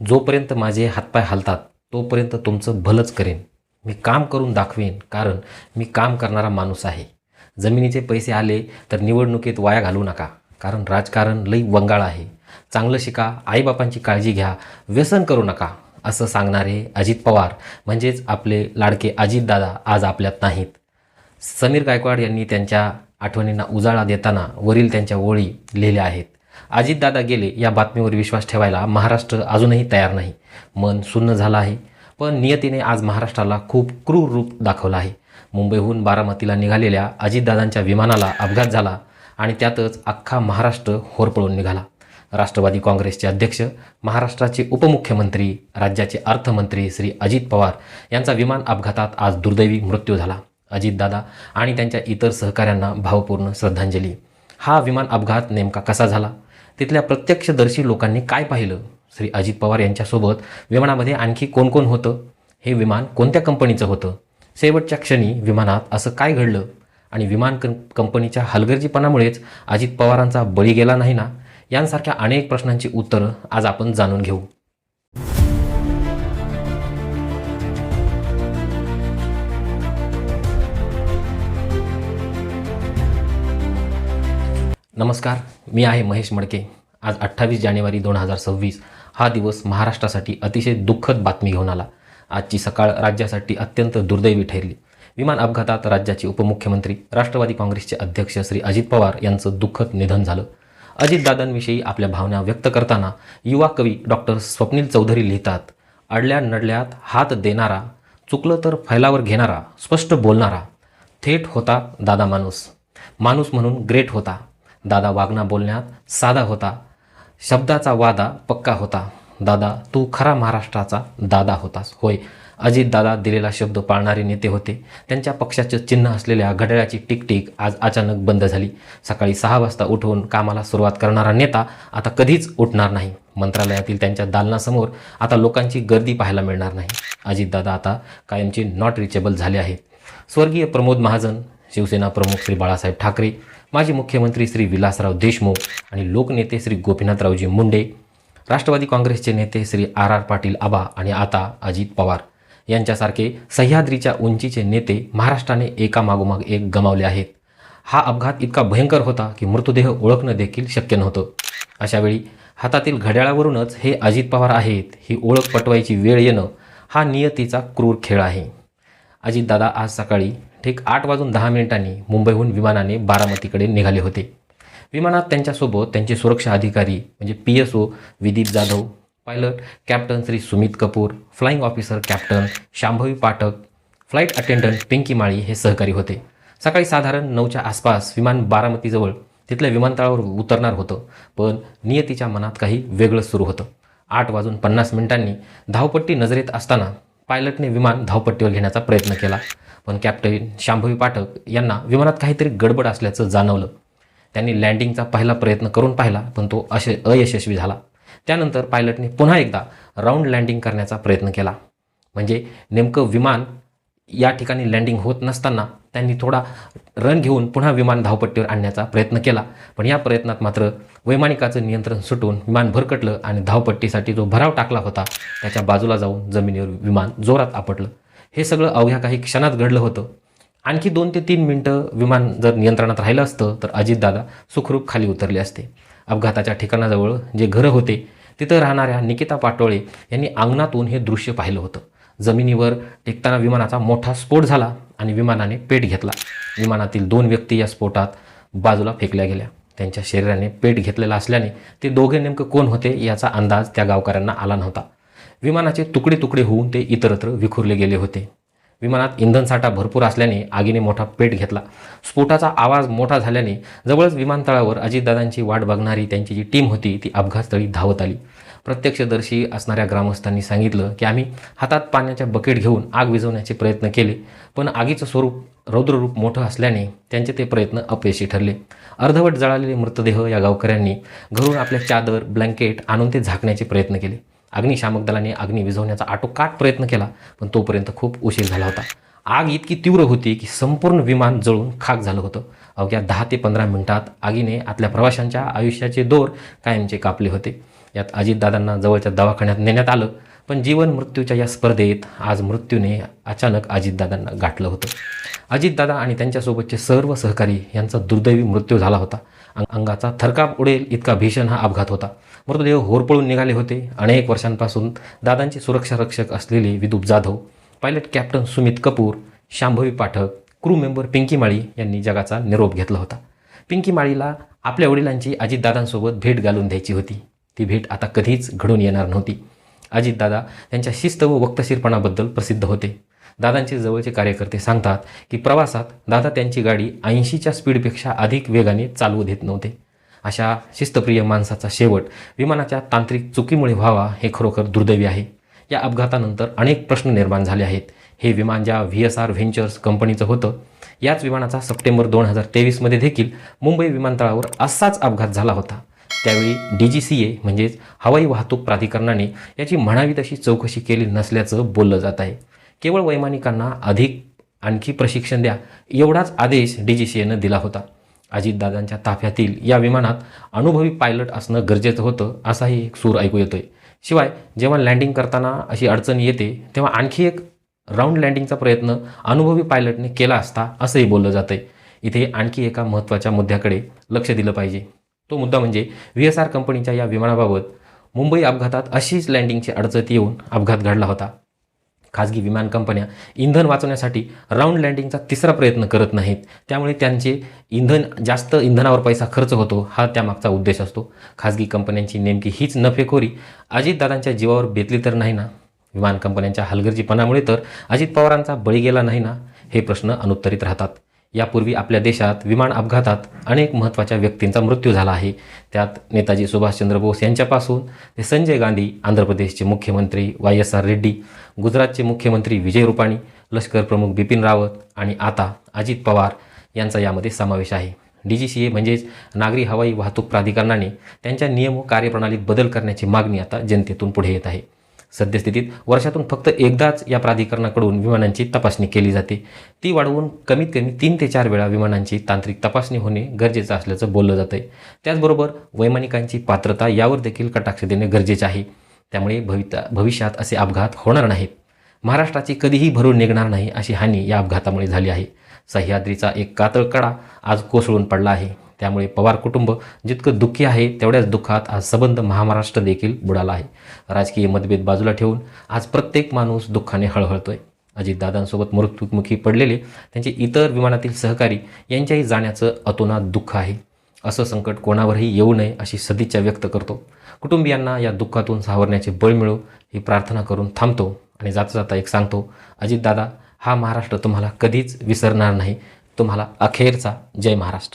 जोपर्यंत माझे हातपाय हालतात तोपर्यंत तुमचं भलंच करेन. मी काम करून दाखवेन, कारण मी काम करणारा माणूस आहे. जमिनीचे पैसे आले तर निवडणुकीत वाया घालवू नका, कारण राजकारण लई वंगाळ आहे. चांगलं शिका, आईबापांची काळजी घ्या, व्यसन करू नका, असं सांगणारे अजित पवार म्हणजेच आपले लाडके अजितदादा आज आपल्यात नाहीत. समीर गायकवाड यांनी त्यांच्या आठवणींना उजाळा देताना वरील त्यांच्या ओळी लिहिल्या आहेत. अजितदादा गेले या बातमीवर विश्वास ठेवायला महाराष्ट्र अजूनही तयार नाही. मन सुन्न झालं आहे. पण नियतीने आज महाराष्ट्राला खूप क्रूर रूप दाखवलं आहे. मुंबईहून बारामतीला निघालेल्या अजितदादांच्या विमानाला अपघात झाला आणि त्यातच अख्खा महाराष्ट्र होरपळून निघाला. राष्ट्रवादी काँग्रेसचे अध्यक्ष, महाराष्ट्राचे उपमुख्यमंत्री, राज्याचे अर्थमंत्री श्री अजित पवार यांचा विमान अपघातात आज दुर्दैवी मृत्यू झाला. अजितदादा आणि त्यांच्या इतर सहकाऱ्यांना भावपूर्ण श्रद्धांजली. हा विमान अपघात नेमका कसा झाला? तिथल्या प्रत्यक्षदर्शी लोकांनी काय पाहिलं? श्री अजित पवार यांच्यासोबत विमानामध्ये आणखी कोण कोण होतं? हे विमान कोणत्या कंपनीचं होतं? शेवटच्या क्षणी विमानात असं काय घडलं? आणि विमान कंपनीच्या हलगर्जीपणामुळेच अजित पवारांचा बळी गेला नाही ना? यांसारख्या अनेक प्रश्नांची उत्तरं आज आपण जाणून घेऊ. नमस्कार, मी आहे महेश मडके. आज 28 जानेवारी 2026 हा दिवस महाराष्ट्रासाठी अतिशय दुःखद बातमी घेऊन आला. आजची सकाळ राज्यासाठी अत्यंत दुर्दैवी ठरली. विमान अपघातात राज्याचे उपमुख्यमंत्री, राष्ट्रवादी काँग्रेसचे अध्यक्ष श्री अजित पवार यांचं दुःखद निधन झालं. अजितदादांविषयी आपल्या भावना व्यक्त करताना युवा कवी डॉक्टर स्वप्नील चौधरी लिहितात, अडल्या नडल्यात हात देणारा, चुकलं तर फैलावर घेणारा, स्पष्ट बोलणारा, थेट होता दादा माणूस. माणूस म्हणून ग्रेट होता. दादा वागणा बोलण्यात साधा होता. शब्दाचा वादा पक्का होता. दादा तू खरा महाराष्ट्राचा दादा होतास. होय, अजितदादा दिलेला शब्द पाळणारे नेते होते. त्यांच्या पक्षाचं चिन्ह असलेल्या घड्याळाची टिकटिक आज अचानक बंद झाली. सकाळी 6 वाजता उठवून कामाला सुरुवात करणारा नेता आता कधीच उठणार नाही. मंत्रालयातील त्यांच्या दालनासमोर आता लोकांची गर्दी पाहायला मिळणार नाही. अजितदादा आता कायमचे नॉट रिचेबल झाले आहेत. स्वर्गीय प्रमोद महाजन, शिवसेना प्रमुख श्री बाळासाहेब ठाकरे, माजी मुख्यमंत्री श्री विलासराव देशमुख आणि लोकनेते श्री गोपीनाथरावजी मुंडे, राष्ट्रवादी काँग्रेसचे नेते श्री आर पाटील आबा आणि आता अजित पवार यांच्यासारखे सह्याद्रीच्या उंचीचे नेते महाराष्ट्राने एकामागोमाग एक गमावले आहेत. हा अपघात इतका भयंकर होता की मृतदेह ओळखणं देखील शक्य नव्हतं. अशावेळी हातातील घड्याळावरूनच हे अजित पवार आहेत ही ओळख पटवायची वेळ येणं हा नियतीचा क्रूर खेळ आहे. अजितदादा आज सकाळी ठीक 8:10 मुंबईहून विमानाने बारामतीकडे निघाले होते. विमानात त्यांच्यासोबत त्यांचे सुरक्षा अधिकारी म्हणजे PSO Vidip Jadhav, pilot captain Shri Sumit Kapoor, flying officer captain Shambhavi Pathak, flight attendant Pinky Mali हे सहकारी होते. सकाळी साधारण 9च्या आसपास विमान बारामतीजवळ तिथल्या विमानतळावर उतरणार होतं. पण नियतीच्या मनात काही वेगळंच सुरू होतं. 8:50 धावपट्टी नजरेत असताना पायलटने विमान धावपट्टीवर घेण्याचा प्रयत्न केला. पण कॅप्टन शांभवी पाठक यांना विमानात काहीतरी गडबड असल्याचं जाणवलं. त्यांनी लँडिंगचा पहिला प्रयत्न करून पाहिला, पण तो अयशस्वी झाला. त्यानंतर पायलटने पुन्हा एकदा राऊंड लँडिंग करण्याचा प्रयत्न केला. म्हणजे नेमकं विमान या ठिकाणी लँडिंग होत नसताना त्यांनी थोडा रन घेऊन पुन्हा विमान धावपट्टीवर आणण्याचा प्रयत्न केला. पण या प्रयत्नात मात्र वैमानिकाचं नियंत्रण सुटून विमान भरकटलं आणि धावपट्टीसाठी जो भराव टाकला होता त्याच्या बाजूला जाऊन जमिनीवर विमान जोरात आपटलं. हे सगळं अवघ्या काही क्षणात घडलं होतं. आणखी 2 ते 3 मिनिटं विमान जर नियंत्रणात राहिलं असतं तर अजितदादा सुखरूप खाली उतरले असते. अपघाताच्या ठिकाणाजवळ जे घरं होते तिथं राहणाऱ्या निकिता पाटोळे यांनी अंगणातून हे दृश्य पाहिलं होतं. जमिनीवर टेकताना विमानाचा मोठा स्फोट झाला आणि विमानाने पेट घेतला. विमानातील 2 व्यक्ती या स्फोटात बाजूला फेकल्या गेल्या. त्यांच्या शरीराने पेट घेतलेला असल्याने ते दोघे नेमकं कोण होते याचा अंदाज त्या गावकऱ्यांना आला नव्हता. विमानाचे तुकडे तुकडे होऊन ते इतरत्र विखुरले गेले होते. विमानात इंधनसाठा भरपूर असल्याने आगीने मोठा पेट घेतला. स्फोटाचा आवाज मोठा झाल्याने जवळच विमानतळावर अजितदादांची वाट बघणारी त्यांची जी टीम होती ती अपघातस्थळी धावत आली. प्रत्यक्षदर्शी असणाऱ्या ग्रामस्थांनी सांगितलं की आम्ही हातात पाण्याच्या बकेट घेऊन आग विझवण्याचे प्रयत्न केले, पण आगीचं स्वरूप रौद्ररूप मोठं असल्याने त्यांचे ते प्रयत्न अपयशी ठरले. अर्धवट जळालेले मृतदेह या गावकऱ्यांनी घरून आपल्या चादर ब्लँकेट आणून ते झाकण्याचे प्रयत्न केले. अग्निशामक दलाने अग्नी विझवण्याचा आटोकाट प्रयत्न केला, पण तोपर्यंत खूप उशीर झाला होता. आग इतकी तीव्र होती की संपूर्ण विमान जळून खाक झालं होतं. अवघ्या 10 ते 15 मिनिटात आगीने आतल्या प्रवाशांच्या आयुष्याचे दोर कायमचे कापले होते. यात अजितदादांना जवळच्या दवाखान्यात नेण्यात आलं, पण जीवन मृत्यूच्या या स्पर्धेत आज मृत्यूने अचानक अजितदादांना गाठलं होतं. अजितदादा आणि त्यांच्यासोबतचे सर्व सहकारी यांचा दुर्दैवी मृत्यू झाला होता. अंगाचा थरकाप उडेल इतका भीषण हा अपघात होता. मृतदेह होरपळून निघाले होते. अनेक वर्षांपासून दादांचे सुरक्षा रक्षक असलेले Vidup Jadhav, pilot captain Sumit Kapoor, Shambhavi Pathak, crew member Pinky Mali यांनी जगाचा निरोप घेतला होता. पिंकी माळीला आपल्या वडिलांची अजितदादांसोबत भेट घालून द्यायची होती. ती भेट आता कधीच घडून येणार नव्हती. अजितदादा त्यांच्या शिस्त व वक्तशीरपणाबद्दल प्रसिद्ध होते. दादांचे जवळचे कार्यकर्ते सांगतात की प्रवासात दादा त्यांची गाडी 80च्या स्पीडपेक्षा अधिक वेगाने चालवू देत नव्हते. अशा शिस्तप्रिय माणसाचा शेवट विमानाच्या तांत्रिक चुकीमुळे व्हावा हे खरोखर दुर्दैवी आहे. या अपघातानंतर अनेक प्रश्न निर्माण झाले आहेत. हे विमान ज्या VSR व्हेंचर्स कंपनीचं होतं, याच विमानाचा सप्टेंबर 2023मध्ये देखील मुंबई विमानतळावर असाच अपघात झाला होता. त्यावेळी DGCA म्हणजेच हवाई वाहतूक प्राधिकरणाने याची म्हणावी तशी चौकशी केली नसल्याचं बोललं जात आहे. केवळ वैमानिकांना आणखी प्रशिक्षण द्या एवढाच आदेश DGCAनं दिला होता. अजितदादांच्या ताफ्यातील या विमानात अनुभवी पायलट असणं गरजेचं होतं असाही एक सूर ऐकू येतोय. शिवाय जेव्हा लँडिंग करताना अशी अडचण येते तेव्हा आणखी एक राऊंड लँडिंगचा प्रयत्न अनुभवी पायलटने केला असता असंही बोललं जातंय. इथे आणखी एका महत्त्वाच्या मुद्द्याकडे लक्ष दिलं पाहिजे. तो मुद्दा म्हणजे VSR कंपनीच्या या विमानाबाबत मुंबई अपघातात अशीच लँडिंगची अडचण येऊन अपघात घडला होता. खाजगी विमान कंपन्या इंधन वाचवण्यासाठी राऊंड लँडिंगचा तिसरा प्रयत्न करत नाहीत. त्यामुळे त्यांचे जास्त इंधनावर पैसा खर्च होतो, हा त्यामागचा उद्देश असतो. खाजगी कंपन्यांची नेमकी हीच नफेखोरी अजितदादांच्या जीवावर बेतली तर नाही ना? विमान कंपन्यांच्या हलगर्जीपणामुळे तर अजित पवारांचा बळी गेला नाही ना? हे प्रश्न अनुत्तरित राहतात. यापूर्वी आपल्या देशात विमान अपघातात अनेक महत्त्वाच्या व्यक्तींचा मृत्यू झाला आहे. त्यात नेताजी सुभाषचंद्र बोस यांच्यापासून ते संजय गांधी, आंध्र प्रदेशचे मुख्यमंत्री YSR रेड्डी, गुजरातचे मुख्यमंत्री विजय रुपाणी, लष्कर प्रमुख बिपिन रावत आणि आता अजित पवार यांचा यामध्ये समावेश आहे. DGCA म्हणजेच नागरी हवाई वाहतूक प्राधिकरणाने त्यांच्या नियम व कार्यप्रणालीत बदल करण्याची मागणी आता जनतेतून पुढे येत आहे. सद्यस्थितीत वर्षातून फक्त एकदाच या प्राधिकरणाकडून विमानांची तपासणी केली जाते. ती वाढवून कमीत कमी 3 ते 4 वेळा विमानांची तांत्रिक तपासणी होणे गरजेचं असल्याचं बोललं जातं आहे. त्याचबरोबर वैमानिकांची पात्रता यावर देखील कटाक्ष देणे गरजेचे आहे. त्यामुळे भविष्यात असे अपघात होणार नाहीत. महाराष्ट्राची कधीही भरून निघणार नाही अशी हानी या अपघातामुळे झाली आहे. सह्याद्रीचा एक कातळ कडा आज कोसळून पडला आहे. त्यामुळे पवार कुटुंब जितकं दुःखी आहे तेवढ्याच दुःखात आज सबंध महाराष्ट्र देखील बुडाला आहे. राजकीय मतभेद बाजूला ठेवून आज प्रत्येक माणूस दुःखाने हळहळतोय. अजितदादांसोबत मृत्युमुखी पडलेले त्यांचे इतर विमानातील सहकारी यांच्याही जाण्याचं अतोनात दुःख आहे. असं संकट कोणावरही येऊ नये अशी सदिच्छा व्यक्त करतो. कुटुंबियांना या दुःखातून सावरण्याचे बळ मिळो ही प्रार्थना करून थांबतो आणि जाता जाता एक सांगतो, अजितदादा, हा महाराष्ट्र तुम्हाला कधीच विसरणार नाही. तुम्हाला अखेरचा जय महाराष्ट्र.